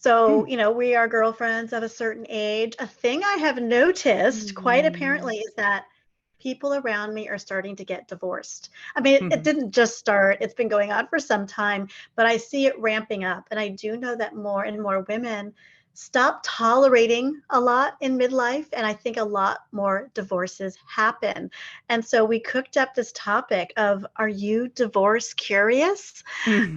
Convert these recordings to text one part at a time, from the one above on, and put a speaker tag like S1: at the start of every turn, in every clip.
S1: So,
S2: Mm.
S1: we are girlfriends of a certain age. A thing I have noticed quite
S2: Mm.
S1: apparently is that people around me are starting to get divorced. I mean, it
S2: Mhm.
S1: didn't just start, it's been going on for some time, but I see it ramping up. And I do know that more and more women stop tolerating a lot in midlife. And I think a lot more divorces happen. And so we cooked up this topic of, are you divorce curious?
S2: Mm.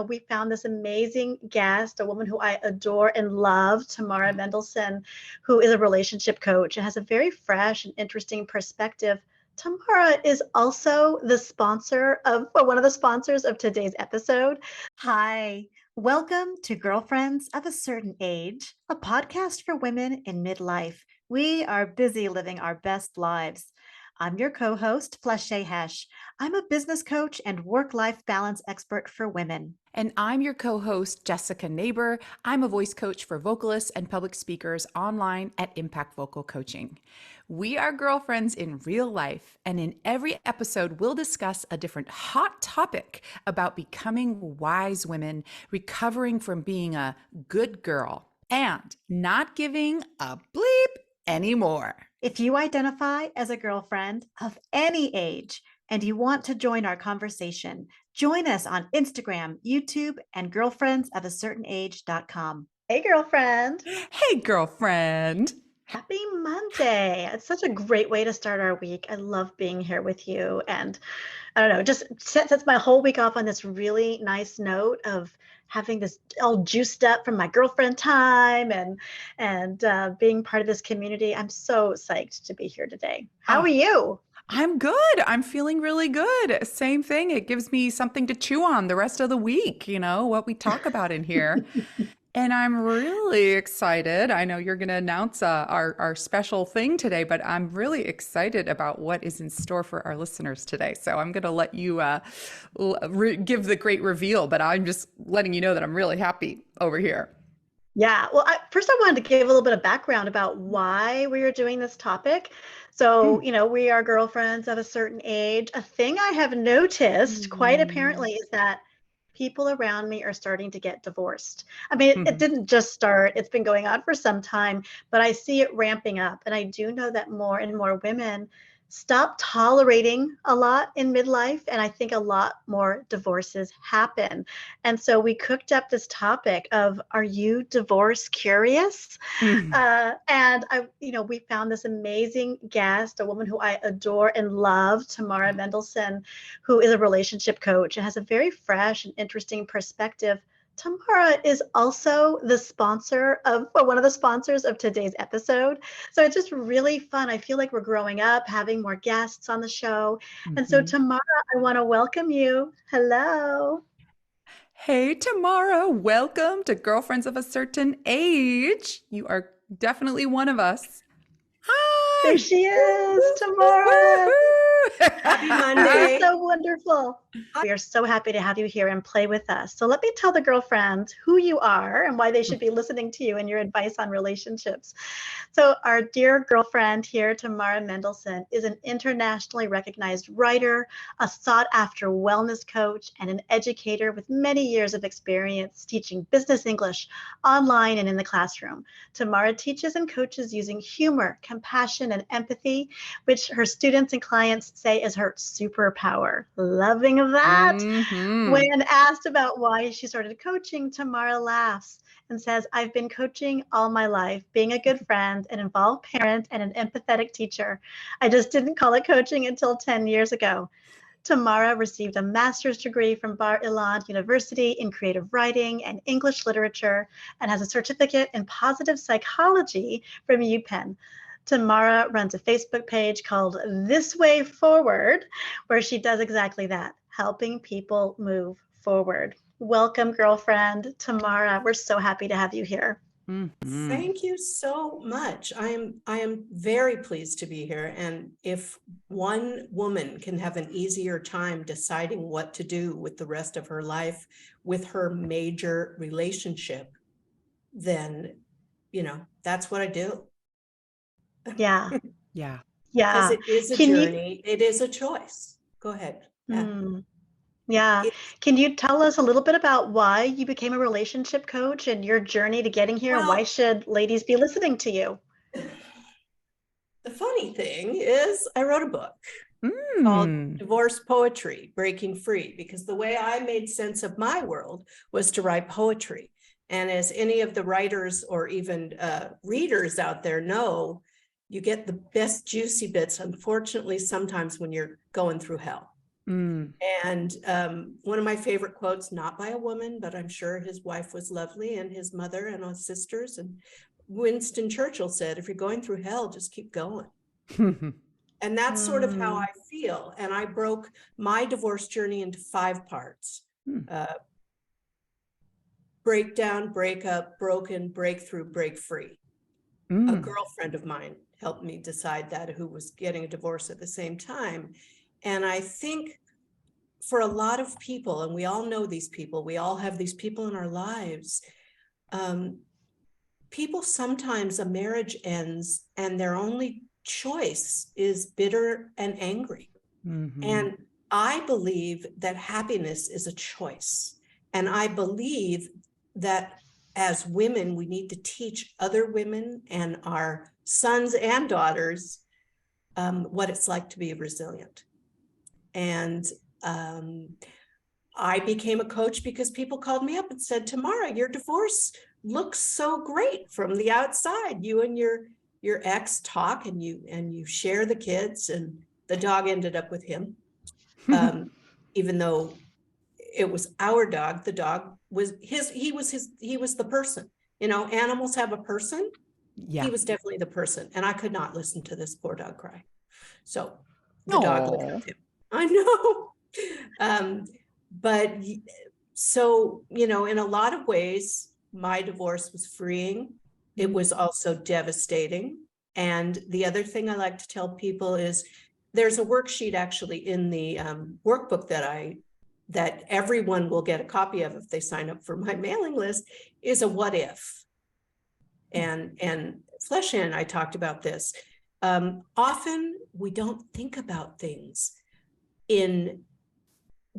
S1: We found this amazing guest, a woman who I adore and love, Tamara Mendelson, who is a relationship coach and has a very fresh and interesting perspective. Tamara is also one of the sponsors of today's episode. Hi, welcome to Girlfriends of a Certain Age, a podcast for women in midlife. We are busy living our best lives. I'm your co-host, Fleshay Hesh. I'm a business coach and work-life balance expert for women.
S2: And I'm your co host, Jessica Neighbor. I'm a voice coach for vocalists and public speakers online at Impact Vocal Coaching. We are girlfriends in real life, and in every episode, we'll discuss a different hot topic about becoming wise women, recovering from being a good girl, and not giving a bleep anymore.
S1: If you identify as a girlfriend of any age and you want to join our conversation, join us on Instagram, YouTube, and girlfriendsofacertainage.com. Hey, girlfriend.
S2: Hey, girlfriend.
S1: Happy Monday. It's such a great way to start our week. I love being here with you. And I don't know, just sets my whole week off on this really nice note of having this all juiced up from my girlfriend time and being part of this community. I'm so psyched to be here today. How are
S2: Oh,
S1: you?
S2: I'm good. I'm feeling really good. Same thing. It gives me something to chew on the rest of the week, what we talk about in here. And I'm really excited. I know you're going to announce our special thing today, but I'm really excited about what is in store for our listeners today. So I'm going to let you give the great reveal, but I'm just letting you know that I'm really happy over here.
S1: Yeah, well, first I wanted to give a little bit of background about why we are doing this topic.
S2: Mm.
S1: So, we are girlfriends of a certain age. A thing I have noticed quite
S2: Mm.
S1: apparently is that people around me are starting to get divorced. I mean, it
S2: Mhm.
S1: didn't just start, it's been going on for some time, but I see it ramping up. And I do know that more and more women stop tolerating a lot in midlife. And I think a lot more divorces happen. And so we cooked up this topic of, are you divorce curious?
S2: Mm.
S1: We found this amazing guest, a woman who I adore and love, Tamara Mendelson, who is a relationship coach and has a very fresh and interesting perspective. Tamara is also one of the sponsors of today's episode. So it's just really fun. I feel like we're growing up, having more guests on the show. And so,
S2: Mhm.
S1: Tamara, I want to welcome you. Hello.
S2: Hey, Tamara, welcome to Girlfriends of a Certain Age. You are definitely one of us.
S1: There
S2: Hi!
S1: she is, Tamara.
S3: Happy
S1: This is
S3: Monday.
S1: so wonderful. We are so happy to have you here and play with us. So let me tell the girlfriends who you are and why they should be listening to you and your advice on relationships. So our dear girlfriend here, Tamara Mendelson, is an internationally recognized writer, a sought-after wellness coach, and an educator with many years of experience teaching business English online and in the classroom. Tamara teaches and coaches using humor, compassion, and empathy, which her students and clients say is her superpower. Loving that.
S2: Hmm.
S1: When asked about why she started coaching, Tamara laughs and says, I've been coaching all my life, being a good friend, an involved parent, and an empathetic teacher. I just didn't call it coaching until 10 years ago. Tamara received a master's degree from Bar Ilan University in creative writing and English literature and has a certificate in positive psychology from UPenn. Tamara runs a Facebook page called This Way Forward, where she does exactly that, helping people move forward. Welcome, girlfriend, Tamara. We're so happy to have you here.
S2: Hmm.
S3: Thank you so much. I am very pleased to be here. And if one woman can have an easier time deciding what to do with the rest of her life with her major relationship, then that's what I do.
S1: Yeah,
S2: Yeah.
S3: Because
S1: yeah.
S3: it is a
S1: Can you?
S3: journey, it is a choice. Go ahead. Yeah.
S1: Hmm. Yeah.
S3: It,
S1: Can you tell us a little bit about why you became a relationship coach and your journey to getting here? And why
S3: well,
S1: should ladies be listening to you?
S3: the funny thing is I wrote a book called
S2: Mm.
S3: Divorce Poetry, Breaking Free, because the way I made sense of my world was to write poetry. And as any of the writers or even readers out there know, you get the best juicy bits, unfortunately, sometimes when you're going through hell.
S2: Mm.
S3: And one of my favorite quotes, not by a woman, but I'm sure his wife was lovely, and his mother and his sisters. And Winston Churchill said, if you're going through hell, just keep going. And that's sort of how
S1: Mm,
S3: I feel. And I broke my divorce journey into 5 parts.
S2: Mm.
S3: Uh, breakdown, breakup, broken, breakthrough, break free. A
S2: Mm.
S3: girlfriend of mine helped me decide that, who was getting a divorce at the same time. And I think for a lot of people, and we all know these people, we all have these people in our lives, people sometimes a marriage ends and their only choice is bitter and angry.
S2: Mhm.
S3: And I believe that happiness is a choice. And I believe that as women, we need to teach other women and our sons and daughters what it's like to be resilient. And I became a coach because people called me up and said, Tamara, your divorce looks so great from the outside. You and your ex talk, and you share the kids, and the dog ended up with him. Even though it was our dog, the dog was he was the person. You know, animals have a person. He
S2: Yeah.
S3: was definitely the person. And I could not listen to this poor dog cry. So the dog licked
S2: Oh.
S3: him. I know. Um, but so, you know, in a lot of ways, my divorce was freeing. It was also devastating. And the other thing I like to tell people is there's a worksheet actually in the workbook that everyone will get a copy of if they sign up for my mailing list, is a what if. And Flesha and I talked about this. Often we don't think about things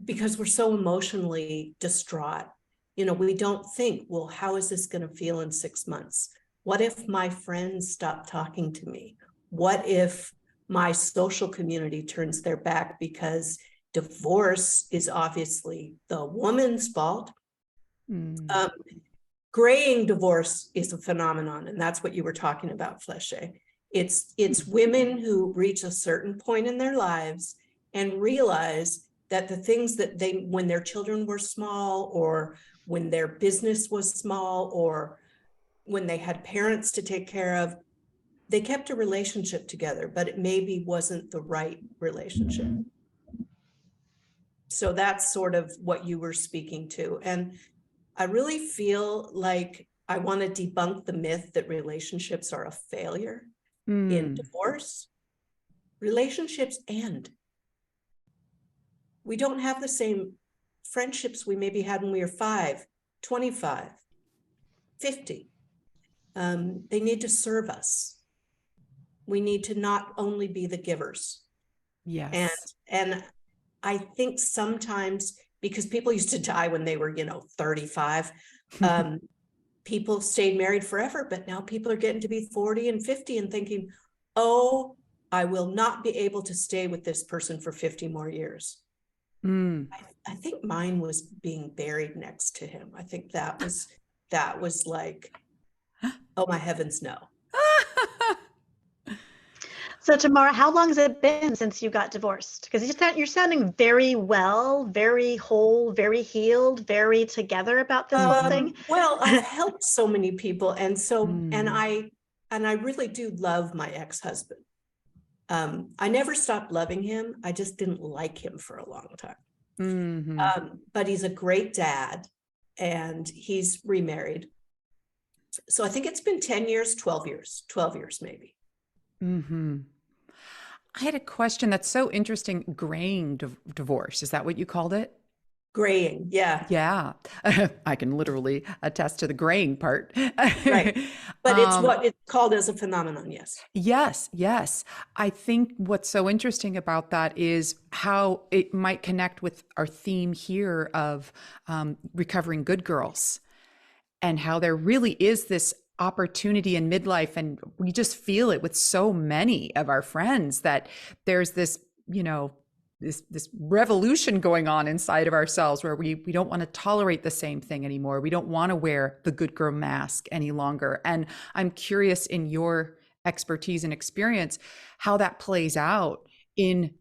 S3: because we're so emotionally distraught. You know, we don't think, well, how is this going to feel in 6 months? What if my friends stop talking to me? What if my social community turns their back because divorce is obviously the woman's fault?
S2: Mm.
S3: Graying divorce is a phenomenon, and that's what you were talking about, Flesha. It's women who reach a certain point in their lives and realize that the things that they, when their children were small, or when their business was small, or when they had parents to take care of, they kept a relationship together, but it maybe wasn't the right relationship. So that's sort of what you were speaking to. And I really feel like I want to debunk the myth that relationships are a failure. In
S2: Mm.
S3: divorce, relationships end. We don't have the same friendships we maybe had when we were 5, 25, 50. They need to serve us. We need to not only be the givers. And
S2: Yes.
S3: and I think sometimes, because people used to die when they were, 35, people stayed married forever, but now people are getting to be 40 and 50 and thinking, oh, I will not be able to stay with this person for 50 more years.
S2: Mm.
S3: I think mine was being buried next to him. I think that was like, oh my heavens, no.
S1: So Tamara, how long has it been since you got divorced? Because you're sounding very well, very whole, very healed, very together about this whole thing.
S3: Well, I've helped so many people, and so
S2: Mm.
S3: I really do love my ex-husband. I never stopped loving him. I just didn't like him for a long time.
S2: Mhm.
S3: But he's a great dad, and he's remarried. So I think it's been 10 years, 12 years maybe.
S2: Mhm. I had a question that's so interesting. Graying divorce. Is that what you called it?
S3: Graying. Yeah.
S2: Yeah, I can literally attest to the graying part.
S3: Right. But it's
S2: Um,
S3: what it's called as a phenomenon. Yes.
S2: yes, yes. I think what's so interesting about that is how it might connect with our theme here of recovering good girls, and how there really is this opportunity in midlife. And we just feel it with so many of our friends that there's this, this revolution going on inside of ourselves where we don't want to tolerate the same thing anymore. We don't want to wear the good girl mask any longer. And I'm curious, in your expertise and experience, how that plays out in,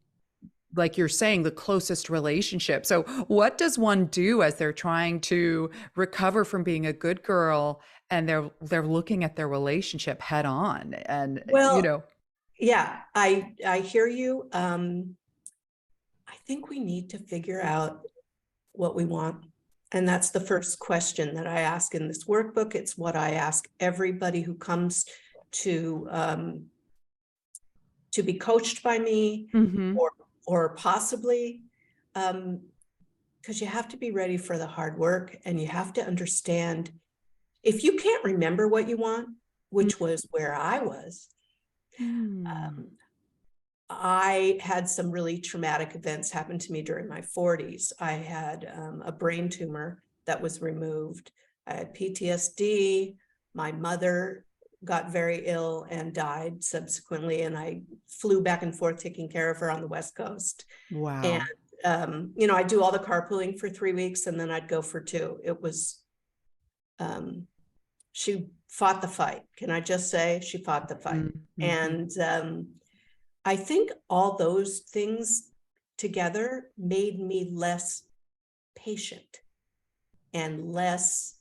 S2: like you're saying, the closest relationship. So what does one do as they're trying to recover from being a good girl and they're looking at their relationship head on? And
S3: Well, yeah, I hear you. I think we need to figure out what we want. And that's the first question that I ask in this workbook. It's what I ask everybody who comes to be coached by me,
S2: mm-hmm.
S3: or possibly, because you have to be ready for the hard work, and you have to understand, if you can't remember what you want, which was where I was,
S2: Mm-hmm.
S3: I had some really traumatic events happen to me during my 40s. I had a brain tumor that was removed. I had PTSD. My mother got very ill and died subsequently, and I flew back and forth taking care of her on the West Coast. And,
S2: Wow.
S3: I'd do all the carpooling for 3 weeks, and then I'd go for 2. It was, she fought the fight. Can I just say she fought the fight?
S2: Mm-hmm.
S3: And I think all those things together made me less patient and less.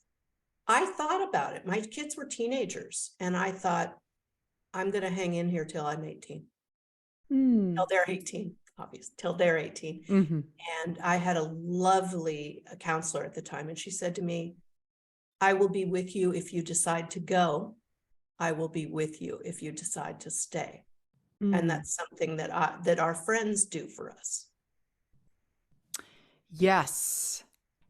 S3: I thought about it. My kids were teenagers, and I thought, I'm going to hang in here till I'm 18.
S2: Mm-hmm.
S3: Till they're 18, obviously, till they're 18.
S2: Mm-hmm.
S3: And I had a lovely counselor at the time, and she said to me, I will be with you if you decide to go. I will be with you if you decide to stay. And that's something that our friends do for us.
S2: Yes.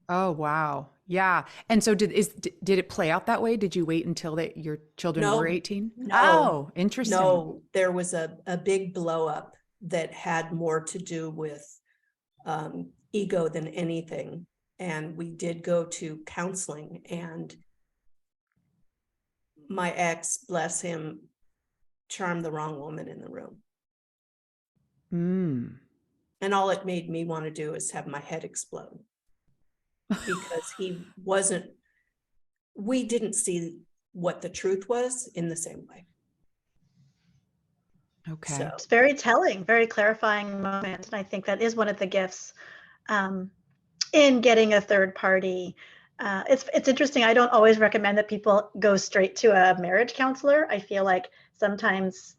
S2: Oh, wow. Yeah. And so did it play out that way? Did you wait until your children were
S3: No,
S2: 18?
S3: no,
S2: Oh, interesting.
S3: no. There was a big blow up that had more to do with ego than anything. And we did go to counseling, and my ex, bless him, charmed the wrong woman in the room.
S2: Mm.
S3: And all it made me want to do is have my head explode, because we didn't see what the truth was in the same way.
S2: Okay.
S3: So
S1: It's very telling, very clarifying moment. And I think that is one of the gifts in getting a third party. It's interesting. I don't always recommend that people go straight to a marriage counselor. I feel like sometimes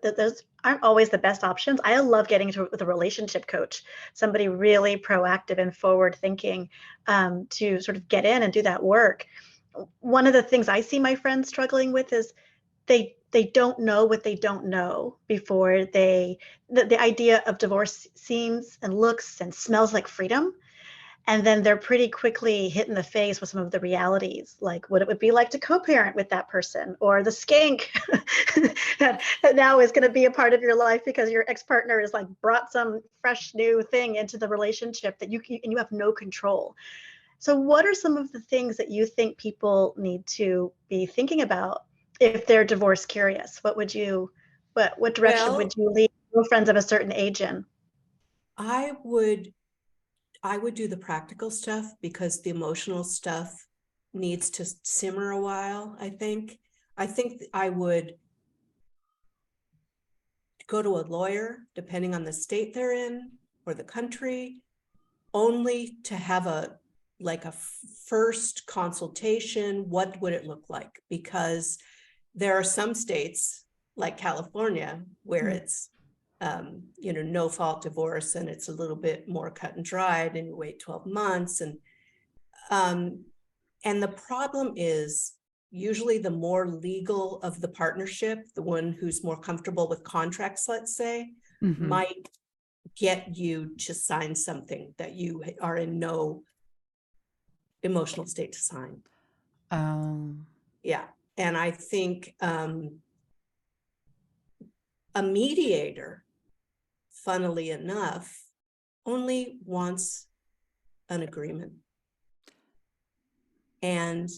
S1: those aren't always the best options. I love getting to with a relationship coach, somebody really proactive and forward thinking, to sort of get in and do that work. One of the things I see my friends struggling with is they don't know what they don't know before the idea of divorce seems and looks and smells like freedom, and then they're pretty quickly hit in the face with some of the realities, like what it would be like to co-parent with that person, or the skank that now is going to be a part of your life because your ex-partner is like brought some fresh new thing into the relationship that you have no control. So what are some of the things that you think people need to be thinking about if they're divorce curious? What direction would
S3: well,
S1: you lead girlfriends of a certain age in?
S3: I would do the practical stuff, because the emotional stuff needs to simmer a while. I think I would go to a lawyer, depending on the state they're in or the country, only to have a first consultation. What would it look like? Because there are some states like California where it's no fault divorce, and it's a little bit more cut and dried, and you wait 12 months. And the problem is, usually the more legal of the partnership, the one who's more comfortable with contracts, let's say,
S2: Mm-hmm.
S3: might get you to sign something that you are in no emotional state to sign. Yeah. And I think a mediator, funnily enough, only wants an agreement. And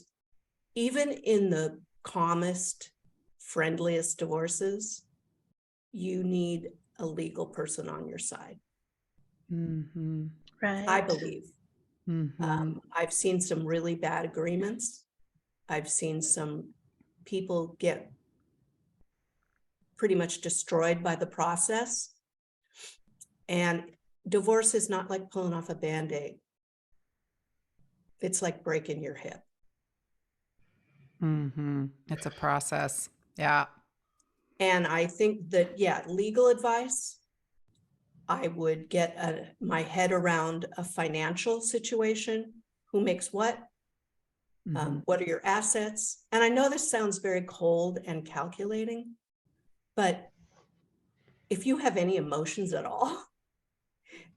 S3: even in the calmest, friendliest divorces, you need a legal person on your side.
S2: Mm-hmm.
S1: Right.
S3: I believe.
S2: Mm-hmm.
S3: I've seen some really bad agreements. I've seen some people get pretty much destroyed by the process. And divorce is not like pulling off a Band-Aid. It's like breaking your hip.
S2: Mm-hmm. It's a process. Yeah.
S3: And I think that, yeah, legal advice, I would get my head around a financial situation. Who makes what?
S2: Mm-hmm.
S3: What are your assets? And I know this sounds very cold and calculating, but if you have any emotions at all,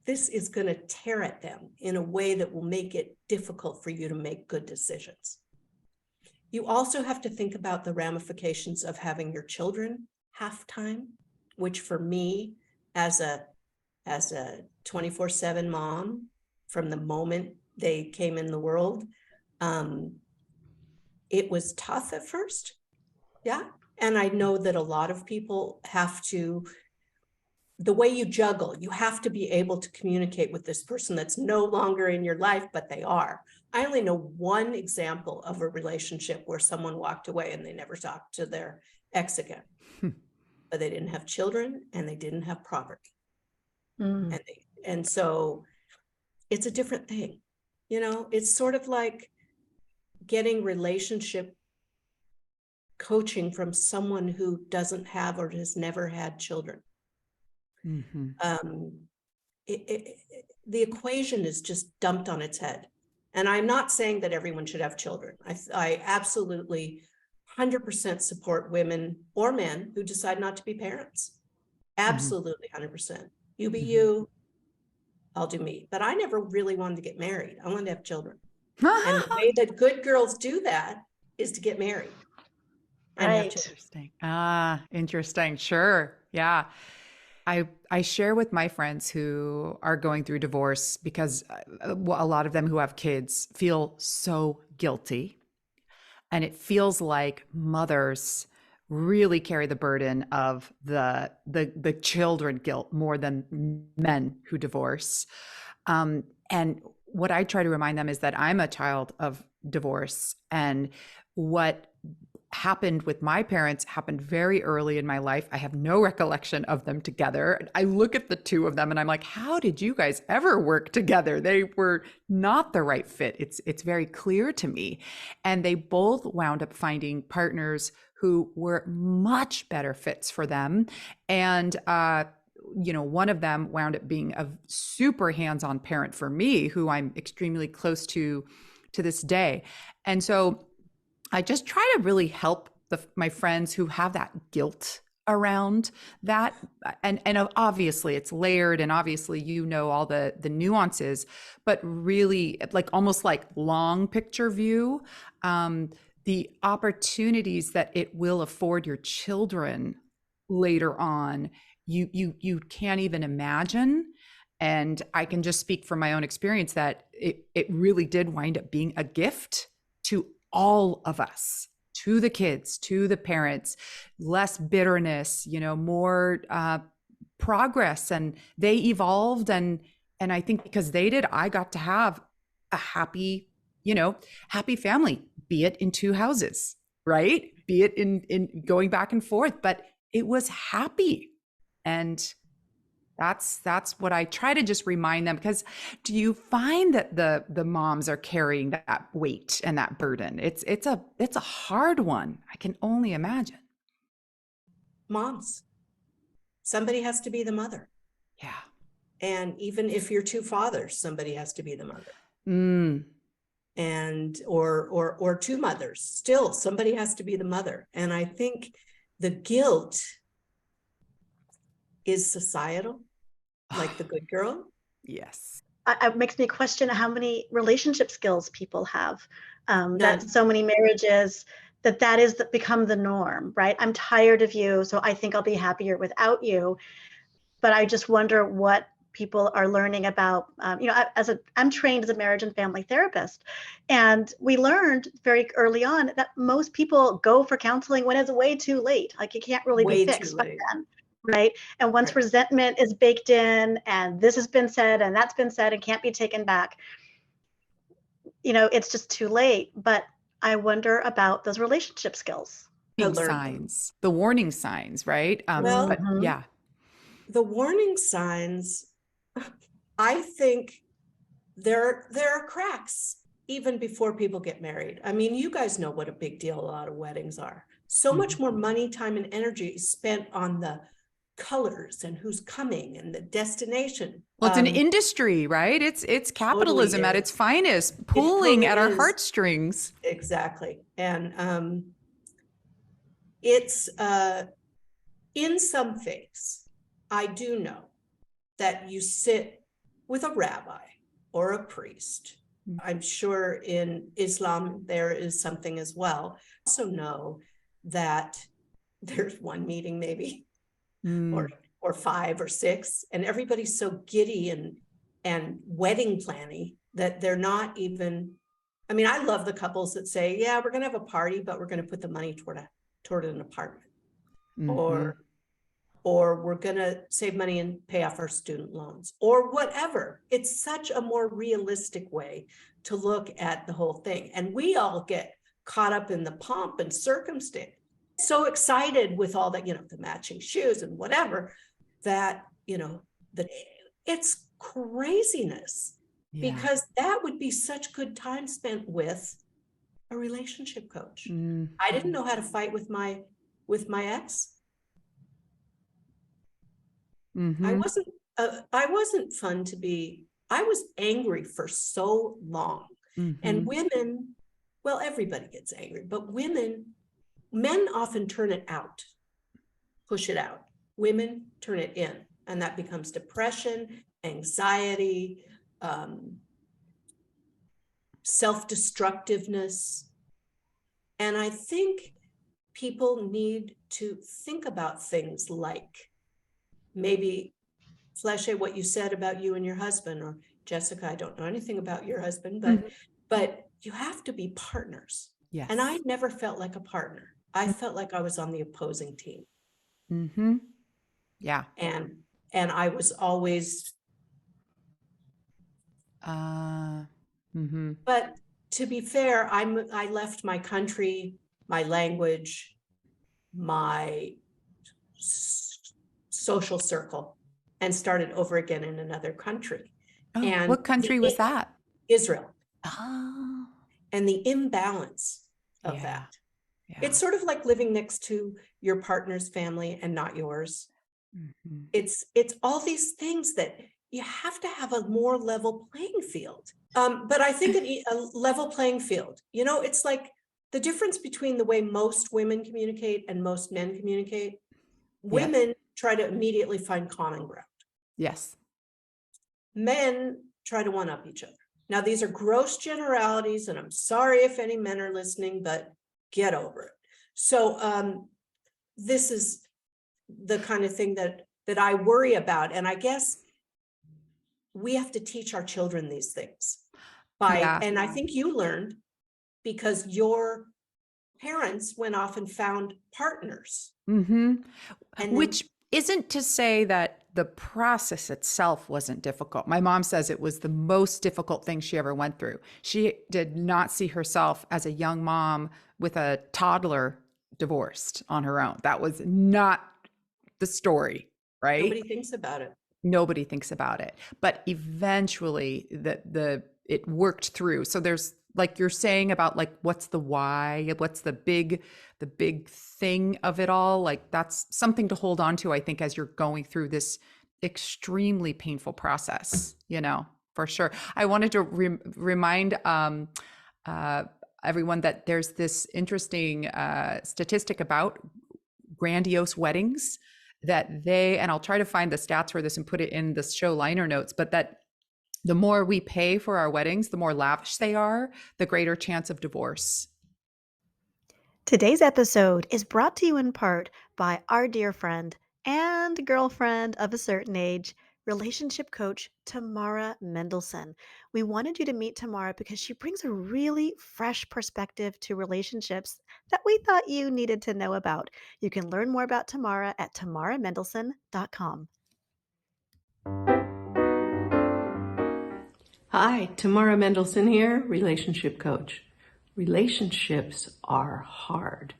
S3: this is going to tear at them in a way that will make it difficult for you to make good decisions. You also have to think about the ramifications of having your children half-time, which for me, as a 24/7 mom, from the moment they came in the world, it was tough at first. Yeah. And I know that a lot of people have to, the way you juggle, you have to be able to communicate with this person that's no longer in your life, but they are. I only know one example of a relationship where someone walked away and they never talked to their ex again. But they didn't have children and they didn't have property. And so it's a different thing. You know, it's sort of like getting relationship coaching from someone who doesn't have or has never had children.
S2: Mm-hmm.
S3: The equation is just dumped on its head. And I'm not saying that everyone should have children. I absolutely 100% support women or men who decide not to be parents. Absolutely 100%. You be you, I'll do me. But I never really wanted to get married. I wanted to have children. And the way that good girls do that is to get married. And have children.
S2: Interesting. Interesting. Sure. Yeah. I share with my friends who are going through divorce because a lot of them who have kids feel so guilty. And it feels like mothers really carry the burden of the children guilt more than men who divorce. And what I try to remind them is that I'm a child of divorce, and what happened with my parents happened very early in my life. I have no recollection of them together. I look at the two of them and I'm like, how did you guys ever work together? They were not the right fit. It's very clear to me. And they both wound up finding partners who were much better fits for them. And one of them wound up being a super hands-on parent for me, who I'm extremely close to this day. And so I just try to really help my friends who have that guilt around that. And obviously it's layered, and obviously, all the nuances, but really like almost like long picture view, the opportunities that it will afford your children later on, you can't even imagine. And I can just speak from my own experience that it really did wind up being a gift to all of us, to the kids, to the parents, less bitterness, more progress, and they evolved. And I think because they did, I got to have a happy family, be it in two houses, right? Be it in going back and forth, but it was happy. And that's what I try to just remind them, because do you find that the moms are carrying that weight and that burden? It's a hard one. I can only imagine.
S3: Moms, somebody has to be the mother.
S2: Yeah.
S3: And even if you're two fathers, somebody has to be the mother. And or two mothers, still somebody has to be the mother. And I think the guilt is societal. like the good girl.
S2: Yes.
S1: It makes me question how many relationship skills people have. That
S3: None.
S1: so many marriages that is become the norm, right? I'm tired of you, so I think I'll be happier without you. But I just wonder what people are learning about. I'm trained as a marriage and family therapist, and we learned very early on that most people go for counseling when it's way too late. Like it can't really be
S3: Way too
S1: fixed by
S3: late.
S1: then, right? And once
S3: Right.
S1: resentment is baked in, and this has been said, and that's been said, and can't be taken back, it's just too late. But I wonder about those relationship skills.
S3: To
S2: Warning
S3: learn them.
S2: signs, the warning signs, right?
S3: Well,
S2: But yeah.
S3: the warning signs, I think there are cracks even before people get married. I mean, you guys know what a big deal a lot of weddings are. So much more money, time, and energy is spent on the colors and who's coming and the destination.
S2: Well, it's an industry, right? It's
S3: Totally
S2: capitalism at its
S3: is.
S2: finest,
S3: It
S2: pulling
S3: totally
S2: at our
S3: is.
S2: heartstrings.
S3: Exactly. And it's in some faiths, I do know that you sit with a rabbi or a priest. I'm sure in Islam there is something as well. I also know that there's one meeting maybe or 5 or 6, and everybody's so giddy and wedding planning that they're not even. I mean, I love the couples that say, yeah, we're going to have a party, but we're going to put the money toward an apartment, or we're going to save money and pay off our student loans, or whatever. It's such a more realistic way to look at the whole thing. And we all get caught up in the pomp and circumstance, so excited with all that, the matching shoes and whatever, that, that it's craziness.
S2: Yeah.
S3: Because that would be such good time spent with a relationship coach. I didn't know how to fight with my ex. I wasn't fun to be. I was angry for so long. And women, well, everybody gets angry, but men often turn it out, push it out. Women turn it in, and that becomes depression, anxiety, self-destructiveness. And I think people need to think about things like, maybe, Fleshe, what you said about you and your husband, or Jessica, I don't know anything about your husband, but you have to be partners.
S2: Yes.
S3: And I never felt like a partner. I felt like I was on the opposing team.
S2: Yeah.
S3: And I was always. But to be fair, I left my country, my language, my social circle, and started over again in another country.
S2: Oh,
S3: and
S2: what country was that?
S3: Israel.
S2: Oh.
S3: And the imbalance of that.
S2: Yeah.
S3: It's sort of like living next to your partner's family and not yours. It's all these things that you have to have a more level playing field. But I think a level playing field, it's like the difference between the way most women communicate and most men communicate. Women try to immediately find common ground.
S2: Yes.
S3: Men try to one-up each other. Now, these are gross generalities, and I'm sorry if any men are listening, but get over it. So this is the kind of thing that I worry about. And I guess we have to teach our children these things. And I think you learned because your parents went off and found partners.
S2: Which isn't to say that the process itself wasn't difficult. My mom says it was the most difficult thing she ever went through. She did not see herself as a young mom with a toddler divorced on her own. That was not the story, right?
S3: Nobody thinks about it.
S2: Nobody thinks about it. But eventually it worked through. So there's, like you're saying about like, what's the why? What's the big thing of it all? Like that's something to hold on to, I think, as you're going through this extremely painful process, for sure. I wanted to remind everyone that there's this interesting statistic about grandiose weddings that they, and I'll try to find the stats for this and put it in the show liner notes, but that the more we pay for our weddings, the more lavish they are, the greater chance of divorce.
S1: Today's episode is brought to you in part by our dear friend and girlfriend of a certain age, relationship coach Tamara Mendelson. We wanted you to meet Tamara because she brings a really fresh perspective to relationships that we thought you needed to know about. You can learn more about Tamara at tamaramendelson.com.
S3: Hi, Tamara Mendelson here, relationship coach. Relationships are hard,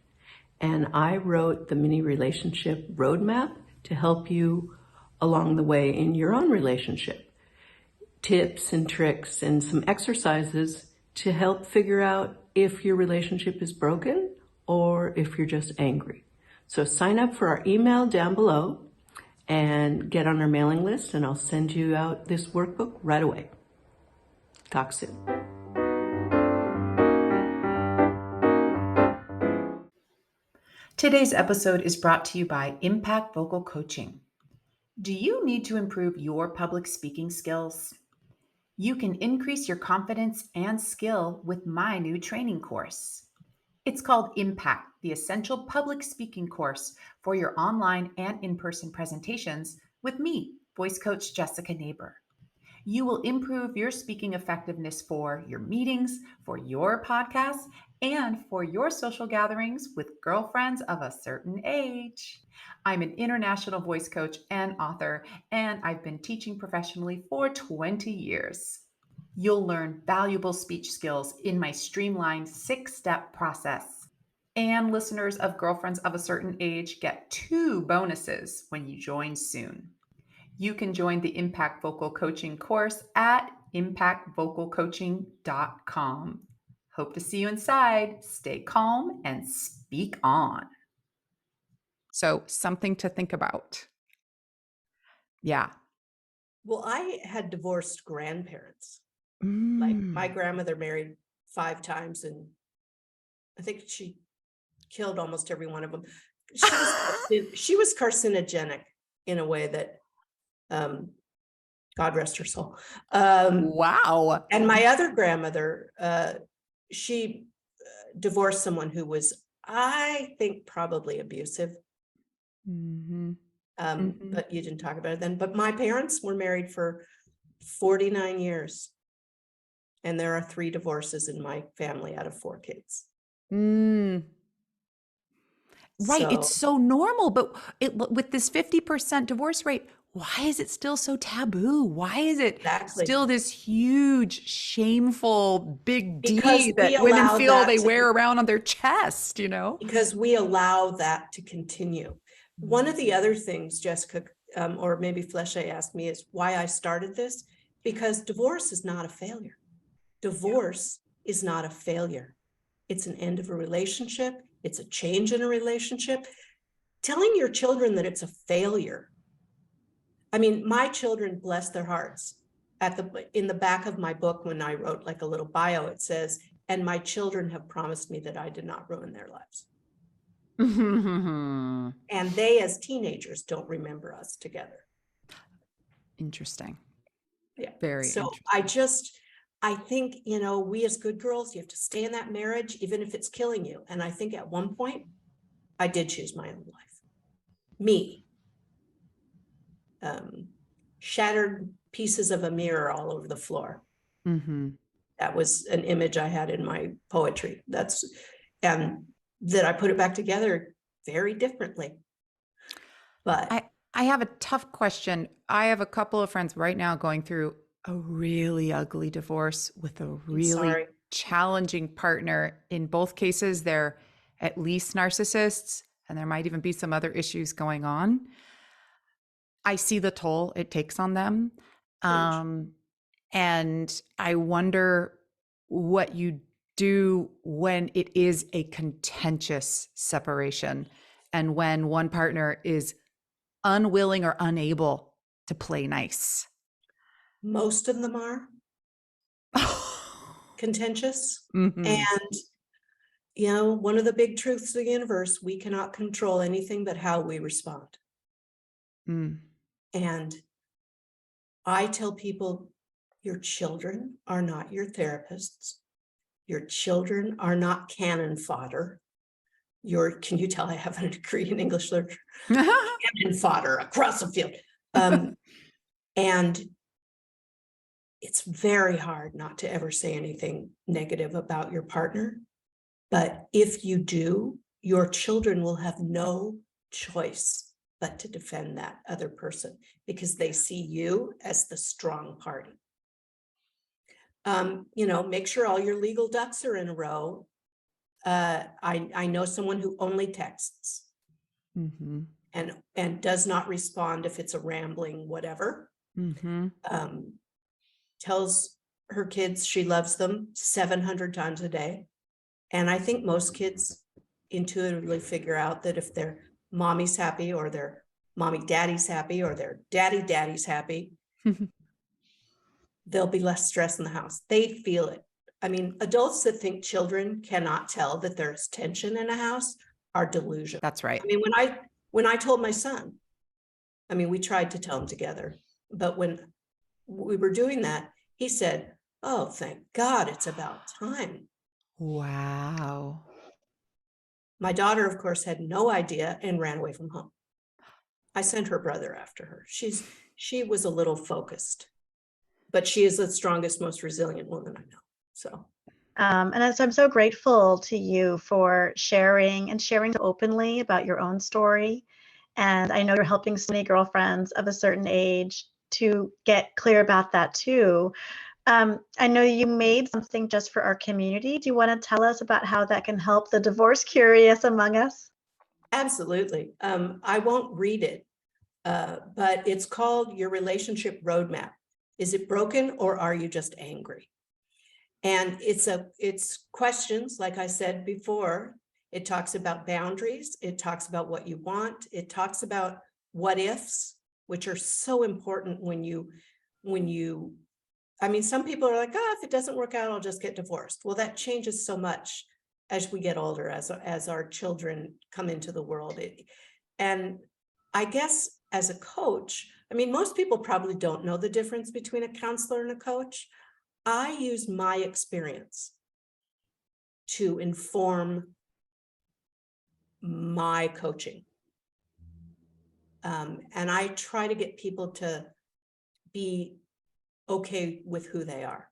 S3: and I wrote the mini relationship roadmap to help you along the way in your own relationship. Tips and tricks and some exercises to help figure out if your relationship is broken or if you're just angry. So sign up for our email down below and get on our mailing list, and I'll send you out this workbook right away. Talk soon.
S2: Today's episode is brought to you by Impact Vocal Coaching. Do you need to improve your public speaking skills? You can increase your confidence and skill with my new training course. It's called Impact, the Essential Public Speaking Course for your online and in-person presentations with me, voice coach Jessica Neighbor. You will improve your speaking effectiveness for your meetings, for your podcasts, and for your social gatherings with girlfriends of a certain age. I'm an international voice coach and author, and I've been teaching professionally for 20 years. You'll learn valuable speech skills in my streamlined 6-step process. And listeners of Girlfriends of a Certain Age get 2 bonuses when you join soon. You can join the Impact Vocal Coaching course at impactvocalcoaching.com. Hope to see you inside. Stay calm and speak on. So, something to think about. Yeah.
S3: Well, I had divorced grandparents. Like my grandmother married 5 times, and I think she killed almost every one of them. She was carcinogenic in a way that, God rest her soul.
S2: Wow.
S3: And my other grandmother, she divorced someone who was, I think, probably abusive. But you didn't talk about it then. But my parents were married for 49 years. And there are 3 divorces in my family out of 4 kids.
S2: Right. It's so normal, but with this 50% divorce rate, why is it still so taboo? Why is it still this huge, shameful, big D that women feel they wear around on their chest, you know?
S3: Because we allow that to continue. One of the other things, Jessica, or maybe Flesche asked me, is why I started this, because divorce is not a failure. Divorce is not a failure. It's an end of a relationship. It's a change in a relationship. Telling your children that it's a failure. I mean, my children, bless their hearts, in the back of my book, when I wrote like a little bio, it says, and my children have promised me that I did not ruin their lives. And they, as teenagers, don't remember us together.
S2: Interesting.
S3: Yeah.
S2: Very
S3: so
S2: interesting.
S3: I think, we as good girls, you have to stay in that marriage, even if it's killing you. And I think at one point, I did choose my own life. Me. Shattered pieces of a mirror all over the floor. That was an image I had in my poetry. And that I put it back together very differently. But
S2: I have a tough question. I have a couple of friends right now going through a really ugly divorce with a really challenging partner. In both cases, they're at least narcissists, and there might even be some other issues going on. I see the toll it takes on them. And I wonder what you do when it is a contentious separation and when one partner is unwilling or unable to play nice.
S3: Most of them are contentious. And, one of the big truths of the universe, we cannot control anything but how we respond.
S2: Mm.
S3: And I tell people, your children are not your therapists. Your children are not cannon fodder. Can you tell I have a degree in English literature? Cannon fodder across the field. And it's very hard not to ever say anything negative about your partner. But if you do, your children will have no choice but to defend that other person because they see you as the strong party. Make sure all your legal ducks are in a row. I know someone who only texts
S2: Mm-hmm.
S3: and does not respond if it's a rambling whatever.
S2: Mm-hmm.
S3: Tells her kids she loves them 700 times a day. And I think most kids intuitively figure out that if their mommy's happy or their mommy daddy's happy or their daddy's happy, there'll be less stress in the house. They feel it. I mean, adults that think children cannot tell that there's tension in a house are delusional.
S2: That's right.
S3: I mean, when I told my son, I mean, we tried to tell him together, but when we were doing that, he said, "Oh, thank God, it's about time."
S2: Wow.
S3: My daughter, of course, had no idea and ran away from home. I sent her brother after her. She was a little focused, but she is the strongest, most resilient woman I know. So.
S1: And so I'm so grateful to you for sharing so openly about your own story. And I know you're helping so many girlfriends of a certain age to get clear about that too. I know you made something just for our community. Do you want to tell us about how that can help the divorce curious among us?
S3: Absolutely. I won't read it, but it's called Your Relationship Roadmap. Is it broken or are you just angry? And it's questions, like I said before. It talks about boundaries. It talks about what you want. It talks about what ifs, which are so important when you, I mean, some people are like, oh, if it doesn't work out, I'll just get divorced. Well, that changes so much as we get older, as our children come into the world. And I guess as a coach, I mean, most people probably don't know the difference between a counselor and a coach. I use my experience to inform my coaching. And I try to get people to be okay with who they are.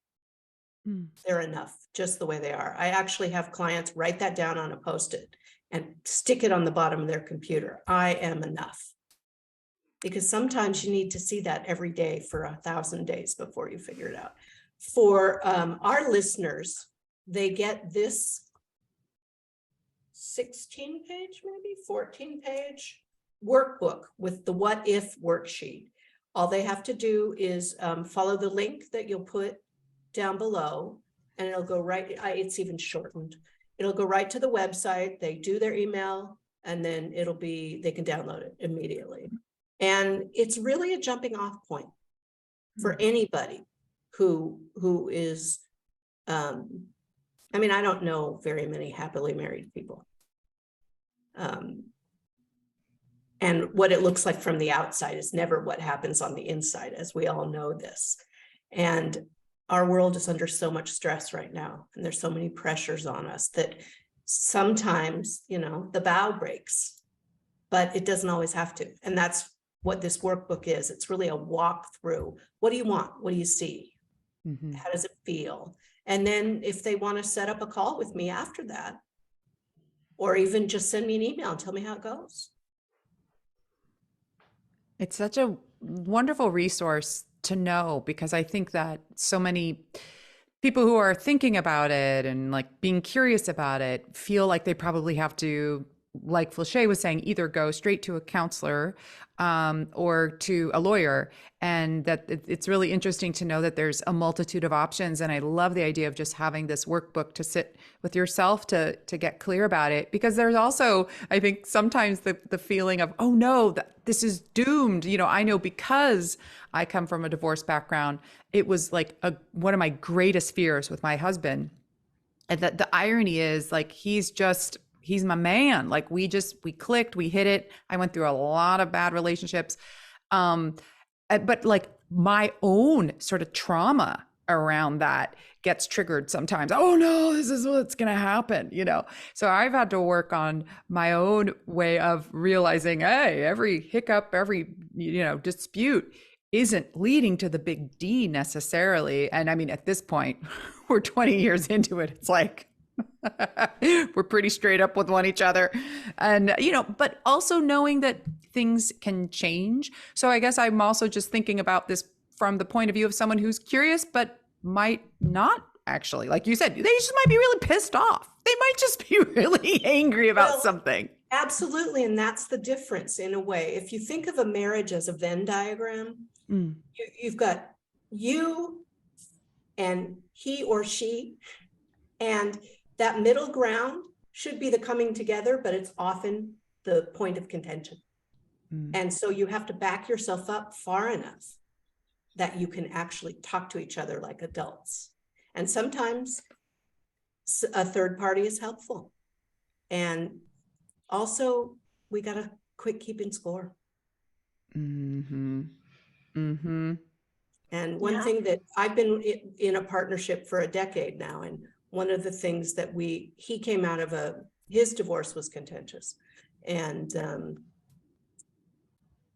S3: They're enough just the way they are. I actually have clients write that down on a Post-it and stick it on the bottom of their computer. I am enough. Because sometimes you need to see that every day for 1,000 days before you figure it out. For our listeners, they get this 16-page, maybe 14-page workbook with the what if worksheet. All they have to do is follow the link that you'll put down below, and it'll go right, it's even shortened. It'll go right to the website. They do their email, and then they can download it immediately. And it's really a jumping off point for anybody who is, I mean, I don't know very many happily married people. And what it looks like from the outside is never what happens on the inside, as we all know this. And our world is under so much stress right now, and there's so many pressures on us that sometimes, the bow breaks, but it doesn't always have to. And that's what this workbook is. It's really a walk through. What do you want? What do you see? Mm-hmm. How does it feel? And then if they want to set up a call with me after that, or even just send me an email and tell me how it goes.
S2: It's such a wonderful resource to know, because I think that so many people who are thinking about it and like being curious about it feel like they probably have to, like Flachet was saying, either go straight to a counselor or to a lawyer. And that it's really interesting to know that there's a multitude of options. And I love the idea of just having this workbook to sit with yourself to get clear about it. Because there's also, I think, sometimes the feeling of, oh no, this is doomed. I know, because I come from a divorce background, it was like one of my greatest fears with my husband. And that the irony is, like, he's just he's my man. Like we clicked, we hit it. I went through a lot of bad relationships. But like my own sort of trauma around that gets triggered sometimes. Oh no, this is what's going to happen, you know? So I've had to work on my own way of realizing, hey, every hiccup, every, you know, dispute isn't leading to the big D necessarily. And I mean, at this point, we're 20 years into it. It's like, we're pretty straight up with each other. And, you know, but also knowing that things can change. So I guess I'm also just thinking about this from the point of view of someone who's curious, but might not actually, like you said, they just might be really pissed off. They might just be really angry about something.
S3: Absolutely. And that's the difference in a way. If you think of a marriage as a Venn diagram, you've got you and he or she, and that middle ground should be the coming together, but it's often the point of contention. And so you have to back yourself up far enough that you can actually talk to each other like adults. And sometimes a third party is helpful. And also, we got to quit keeping score. And one thing that I've been in a partnership for a decade now, and one of the things that he came out of his divorce was contentious. And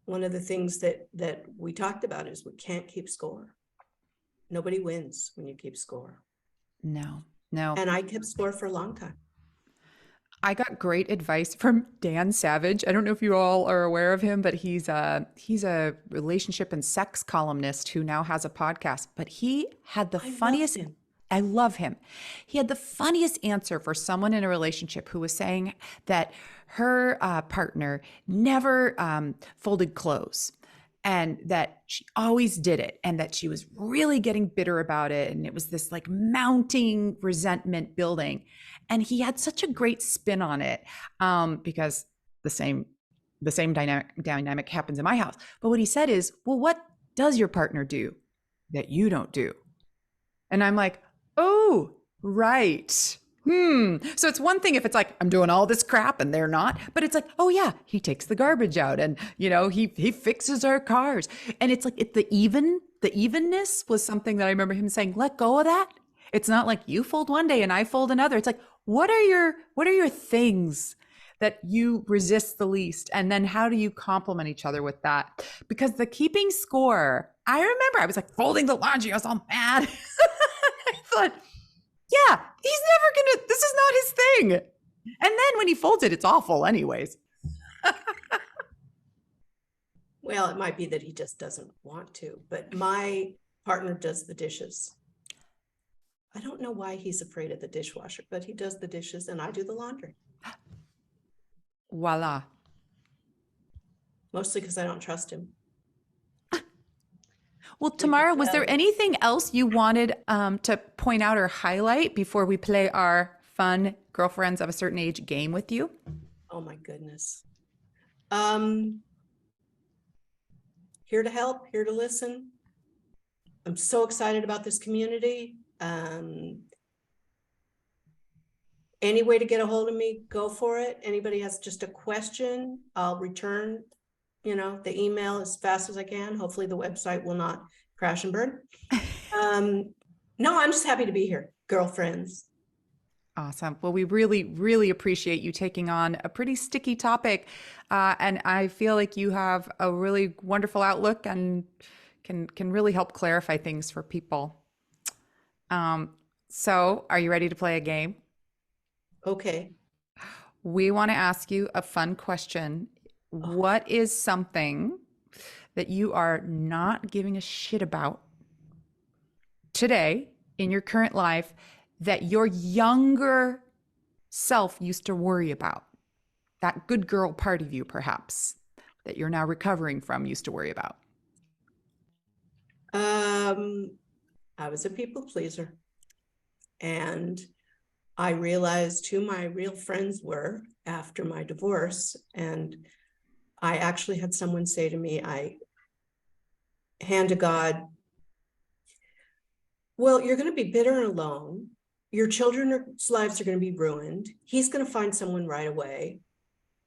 S3: one of the things that we talked about is we can't keep score. Nobody wins when you keep score. No. And I kept score for a long time.
S2: I got great advice from Dan Savage. I don't know if you all are aware of him, but he's a relationship and sex columnist who now has a podcast. But he had the funniest. I love him. He had the funniest answer for someone in a relationship who was saying that her partner never folded clothes and that she always did it and that she was really getting bitter about it. And it was this like mounting resentment building. And he had such a great spin on it because the same dynamic happens in my house. But what he said is, well, what does your partner do that you don't do? And I'm like, oh, right. So it's one thing if it's like, I'm doing all this crap and they're not, but it's like, oh yeah, he takes the garbage out and, you know, he fixes our cars. And it's like, the evenness was something that I remember him saying, let go of that. It's not like you fold one day and I fold another. It's like, what are your things that you resist the least? And then how do you complement each other with that? Because the keeping score, I remember I was like folding the laundry. I was all mad. I thought, yeah, this is not his thing. And then when he folds it, it's awful anyways.
S3: Well, it might be that he just doesn't want to, but my partner does the dishes. I don't know why he's afraid of the dishwasher, but he does the dishes and I do the laundry.
S2: Voila.
S3: Mostly because I don't trust him.
S2: Well, Tamara, was there anything else you wanted to point out or highlight before we play our fun Girlfriends of a Certain Age game with you?
S3: Oh my goodness. Here to help, here to listen. I'm so excited about this community. Any way to get a hold of me, go for it. Anybody has just a question, I'll return, the email as fast as I can. Hopefully the website will not crash and burn. No, I'm just happy to be here, girlfriends.
S2: Awesome. Well, we really, really appreciate you taking on a pretty sticky topic. And I feel like you have a really wonderful outlook and can really help clarify things for people. So are you ready to play a game?
S3: Okay.
S2: We want to ask you a fun question. What is something that you are not giving a shit about today in your current life that your younger self used to worry about? That good girl part of you, perhaps, that you're now recovering from used to worry about.
S3: I was a people pleaser. And I realized who my real friends were after my divorce. And I actually had someone say to me, hand to God, well, you're going to be bitter and alone. your children's lives are going to be ruined. He's going to find someone right away.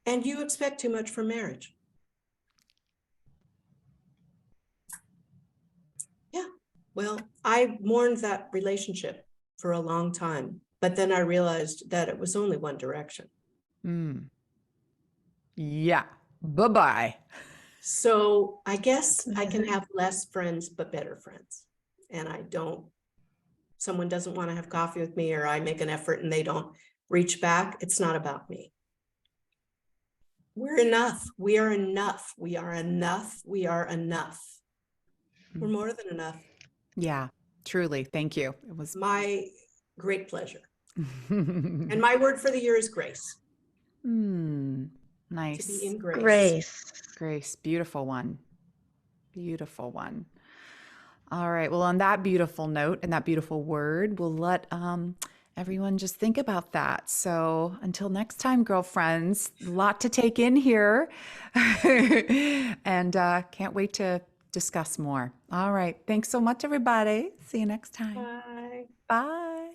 S3: And you expect too much from marriage. Yeah. Well, I mourned that relationship for a long time, but then I realized that it was only one direction.
S2: Yeah. Bye-bye.
S3: So I guess I can have less friends, but better friends. And someone doesn't want to have coffee with me, or I make an effort and they don't reach back. It's not about me. We're enough. We are enough. We are enough. We are enough. We're more than enough.
S2: Yeah, truly. Thank you. It was
S3: My great pleasure. And my word for the year is grace.
S2: Nice.
S3: To be in grace.
S1: Grace.
S2: Grace. Beautiful one. Beautiful one. All right. Well, on that beautiful note and that beautiful word, we'll let everyone just think about that. So until next time, girlfriends, a lot to take in here. And can't wait to discuss more. All right. Thanks so much, everybody. See you next time.
S3: Bye.
S2: Bye.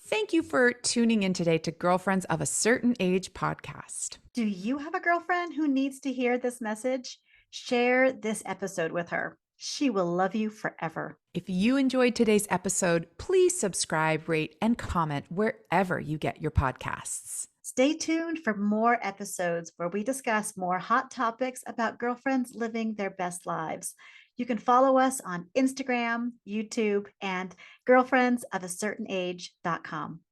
S2: Thank you for tuning in today to Girlfriends of a Certain Age podcast.
S1: Do you have a girlfriend who needs to hear this message? Share this episode with her. She will love you forever.
S2: If you enjoyed today's episode, please subscribe, rate, and comment wherever you get your podcasts.
S1: Stay tuned for more episodes where we discuss more hot topics about girlfriends living their best lives. You can follow us on Instagram, YouTube, and girlfriendsofacertainage.com.